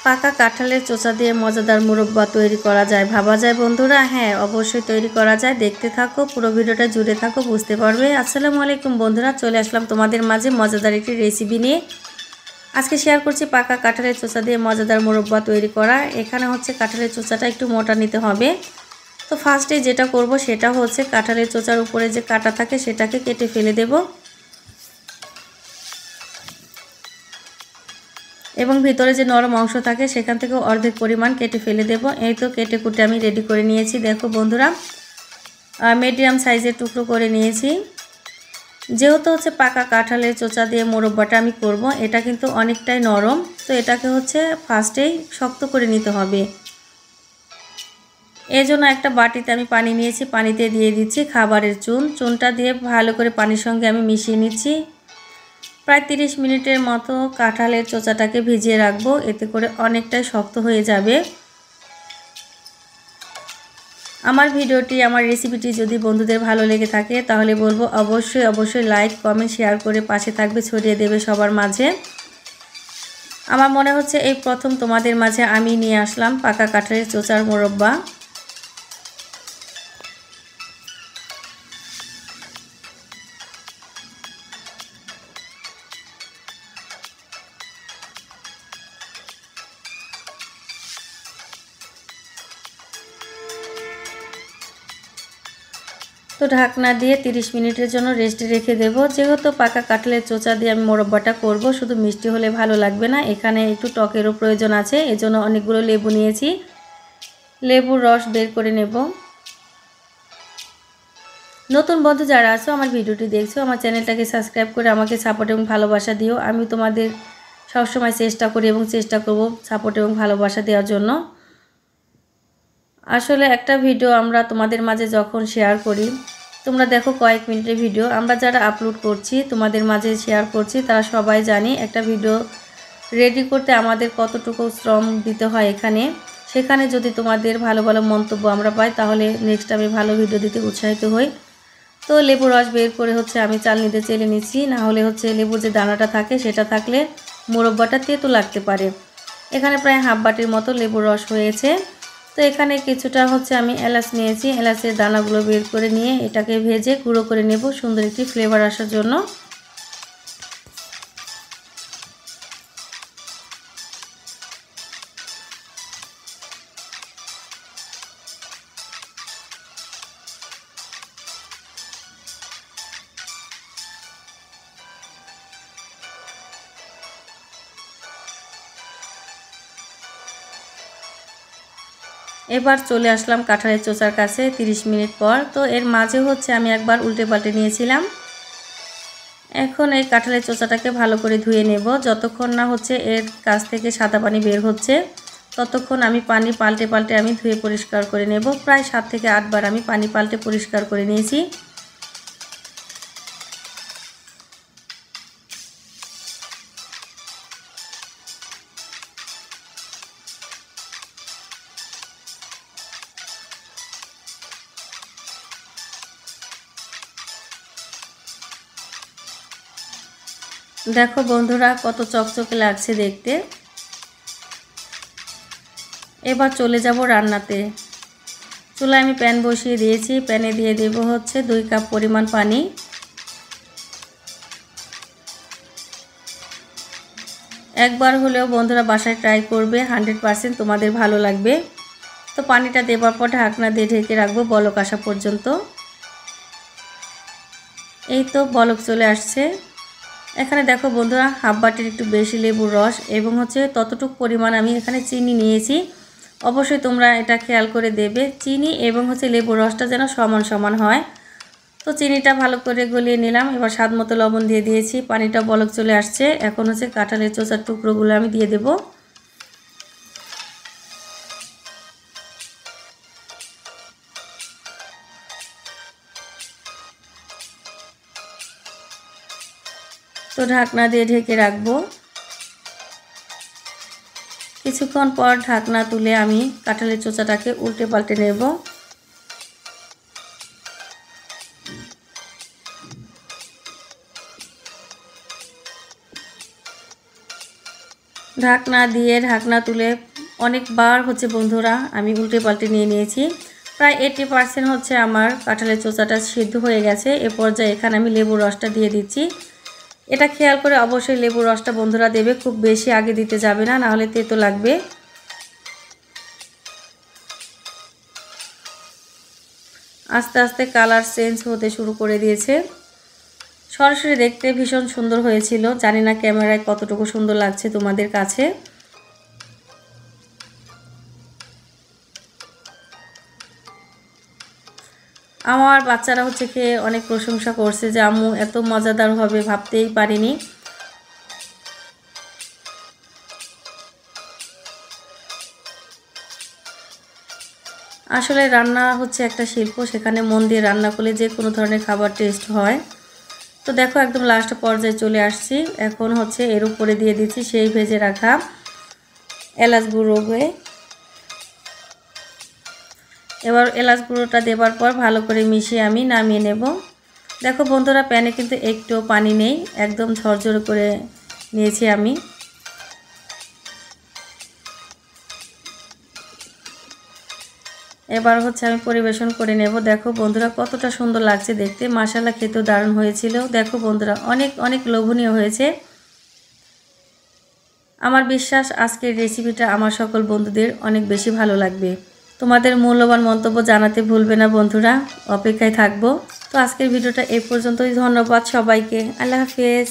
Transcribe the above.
পাকা কাঁঠালের চোচা দিয়ে মজাদার মুরব্বা তৈরি করা যায়, ভাবা যায় বন্ধুরা? হ্যাঁ, অবশ্যই তৈরি করা যায়। দেখতে থাকো, পুরো ভিডিওটা জুড়ে থাকো, বুঝতে পারবে। আসসালামু আলাইকুম বন্ধুরা, চলে আসলাম তোমাদের মাঝে মজাদার একটি রেসিপি নিয়ে। আজকে শেয়ার করছি পাকা কাঁঠালের চোচা দিয়ে মজাদার মুরব্বা তৈরি করা। এখানে হচ্ছে কাঁঠালের চোচাটা একটু মোটা নিতে হবে। তো ফার্স্টে যেটা করব সেটা হচ্ছে কাঁঠালের চোচার উপরে যে কাঁটা থাকে সেটাকে কেটে ফেলে দেব এবং ভিতরে যে নরম অংশ থাকে সেখান থেকে অর্ধেক পরিমাণ কেটে ফেলে দেব। এই তো কেটে কুটে আমি রেডি করে নিয়েছি। দেখো বন্ধুরা, মিডিয়াম সাইজের টুকরো করে নিয়েছি। যেহেতু হচ্ছে পাকা কাঁঠালের চোচা দিয়ে মোরব্বাটা আমি করব, এটা কিন্তু অনেকটাই নরম, তো এটাকে হচ্ছে ফার্স্টেই শক্ত করে নিতে হবে। এই জন্য একটা বাটিতে আমি পানি নিয়েছি, পানিতে দিয়ে দিচ্ছি খাবারের চুনটা দিয়ে ভালো করে পানির সঙ্গে আমি মিশিয়ে নিচ্ছি। প্রায় 30 মিনিটের মতো কাঁঠালের চোচাটাকে ভিজিয়ে রাখবো, এতে করে অনেকটাই শক্ত হয়ে যাবে। আমার ভিডিওটি, আমার রেসিপিটি যদি বন্ধুদের ভালো লেগে থাকে তাহলে বলবো অবশ্যই লাইক কমেন্ট শেয়ার করে পাশে থাকবে, ছড়িয়ে দেবে সবার মাঝে। আমার মনে হচ্ছে এই প্রথম তোমাদের মাঝে আমি নিয়ে আসলাম পাকা কাঁঠালের চোচার মোরব্বা। তো ঢাকনা দিয়ে 30 মিনিটের জন্য রেস্টে রেখে দেব। যেহেতু পাকা কাঁঠালের চোচা দিয়ে আমি মোরব্বাটা করব, শুধু মিষ্টি হলে ভালো লাগবে না, এখানে একটু টকেরও প্রয়োজন আছে। এজন্য অনেকগুলো লেবু নিয়েছি, লেবুর রস বের করে নেব। নতুন বন্ধু যারা আছো আমার ভিডিওটি দেখছো, আমার চ্যানেলটাকে সাবস্ক্রাইব করে আমাকে সাপোর্ট এবং ভালোবাসা দিও। আমি তোমাদের সবসময় চেষ্টা করি এবং চেষ্টা করব সাপোর্ট এবং ভালোবাসা দেওয়ার জন্য। আসলে একটা ভিডিও আমরা তোমাদের মাঝে যখন শেয়ার করি, তোমরা দেখো কয়েক মিনিটের ভিডিও আমরা যারা আপলোড করছি তোমাদের মাঝে শেয়ার করছি, তারা সবাই জানি একটা ভিডিও রেডি করতে আমাদের কতটুকু শ্রম দিতে হয় এখানে। সেখানে যদি তোমাদের ভালো ভালো মন্তব্য আমরা পাই তাহলে নেক্সট আমি ভালো ভিডিও দিতে উৎসাহিত হই। তো লেবু রস বের করে হচ্ছে আমি চালনিতে চেলে নিচ্ছি, না হলে হচ্ছে লেবুর যে দানাটা থাকে সেটা থাকলে মোরব্বাটা তেতো লাগতে পারে। এখানে প্রায় হাফ বাটির মতো লেবুর রস হয়েছে। তো এখানে কিছুটা হচ্ছে আমি এলাচ নিয়েছি, এলাচের দানাগুলো বের করে নিয়ে এটাকে ভেজে গুঁড়ো করে নেব সুন্দর একটি ফ্লেভার আসার জন্য। এবার চলে আসলাম কাঁঠালের চোচার কাছে 30 মিনিট পর। তো এর মাঝে হচ্ছে আমি একবার উল্টে পাল্টে নিয়েছিলাম। এখন এই কাঁঠালের চোচাটাকে ভালো করে ধুয়ে নেব। যতক্ষণ না হচ্ছে এর কাছ থেকে সাদা পানি বের হচ্ছে ততক্ষণ আমি পানি পাল্টে পাল্টে আমি ধুয়ে পরিষ্কার করে নেব। প্রায় 7 থেকে 8 বার আমি পানি পাল্টে পরিষ্কার করে নিয়েছি। দেখো বন্ধুরা কত চকচকে লাগছে দেখতে। এবার চলে যাব রান্নাতে। চুলায় আমি প্যান বসিয়ে দিয়েছি, প্যানে দিয়ে দেব হচ্ছে 2 কাপ পরিমাণ পানি। একবার হলেও বন্ধুরা বাসায় ট্রাই করবে, 100% তোমাদের ভালো লাগবে। তো পানিটা দেওয়ার পর ঢাকনা দিয়ে ঢেকে রাখবো বলক আসা পর্যন্ত। এই তো বলক চলে আসছে। এখানে দেখো বন্ধুরা হাফ বাটির একটু বেশি লেবুর রস এবং হচ্ছে ততটুকু পরিমাণ আমি এখানে চিনি নিয়েছি। অবশ্যই তোমরা এটা খেয়াল করে দেবে, চিনি এবং হচ্ছে লেবুর রসটা যেন সমান সমান হয়। তো চিনিটা ভালো করে গলিয়ে নিলাম। এবার স্বাদ মতো লবণ দিয়ে দিয়েছি, পানিটা বলক চলে আসছে। এখন হচ্ছে কাঁঠালের চোচার টুকরোগুলো আমি দিয়ে দেব। তো ঢাকনা দিয়ে ঢেকে রাখবো। কিছুক্ষণ পর ঢাকনা তুলে আমি কাঁঠালের চোচাটাকে উল্টে পাল্টে নেব। ঢাকনা দিয়ে ঢাকনা তুলে অনেকবার হচ্ছে বন্ধুরা আমি উল্টে পাল্টে নিয়েছি। প্রায় 80% হচ্ছে আমার কাঁঠালের চোচাটা সিদ্ধ হয়ে গেছে। এ পর্যায়ে এখানে আমি লেবুর রসটা দিয়ে দিচ্ছি। এটা খেয়াল করে অবশ্যই লেবুর রসটা বন্ধুরা দেবে, খুব বেশি আগে দিতে যাবে না, নাহলে তেতো লাগবে। আস্তে আস্তে কালার চেঞ্জ হতে শুরু করে দিয়েছে। সরাসরি দেখতে ভীষণ সুন্দর হয়েছিল, জানি না ক্যামেরায় কতটুকু সুন্দর লাগছে তোমাদের কাছে। আমার বাচ্চারা হচ্ছে খেয়ে অনেক প্রশংসা করছে যে আম্মু এত মজাদার হবে ভাবতেই পারিনি। আসলে রান্না হচ্ছে একটা শিল্প, সেখানে মন দিয়ে রান্না করলে যে কোনো ধরনের খাবার টেস্ট হয়। তো দেখো একদম লাস্ট পর্যায়ে চলে আসছি। এখন হচ্ছে এর উপরে দিয়ে দিচ্ছি সেই ভেজে রাখা এলাচ গুঁড়ো। এবার এলাচ গুঁড়োটা দেওয়ার পর ভালো করে মিশিয়ে আমি নামিয়ে নেব। দেখো বন্ধুরা প্যানে কিন্তু একটু পানি নেই, একদম ঝরঝরে করে নিয়েছি আমি। এবার হচ্ছে আমি পরিবেশন করে নেব। দেখো বন্ধুরা কতটা সুন্দর লাগছে দেখতে, মাশাআল্লাহ খেতেও দারুণ হয়েছিল। দেখো বন্ধুরা অনেক অনেক লোভনীয় হয়েছে। আমার বিশ্বাস আজকের রেসিপিটা আমার সকল বন্ধুদের অনেক বেশি ভালো লাগবে। তোমাদের মূল্যবান মন্তব্য জানাতে ভুলবে না বন্ধুরা, অপেক্ষায় থাকবো। তো আজকের ভিডিওটা এই পর্যন্তই। ধন্যবাদ সবাইকে, আল্লাহ হাফেজ।